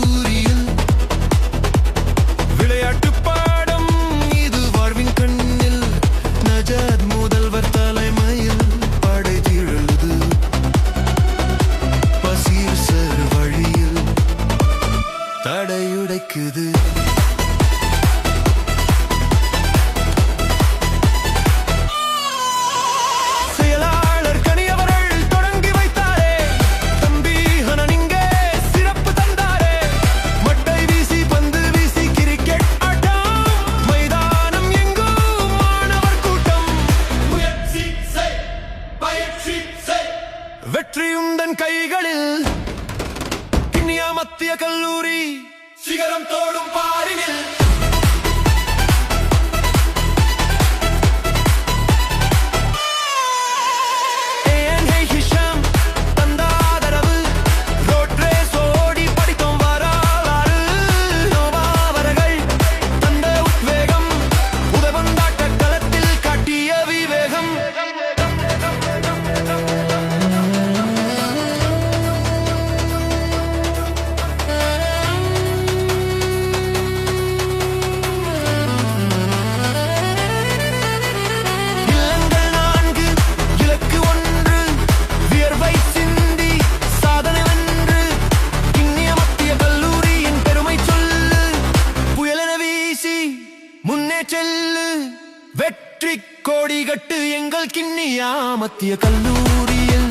கல்லூரியில் விளையாட்டு பாடம் இது வாழ்வின் கண்ணில் நஜாத் முதல்வர் தலைமையில் படை திரளுது பசீர் சார் வழியில் தடையுடைக்குது வெற்றியுந்தன் கைகளில் கிண்ணியா மத்திய கல்லூரி சிகரம் தோடும் பாரினில் வெற்றி கோடி கட்டு எங்கள் கிண்ணியா மத்திய கல்லூரியில்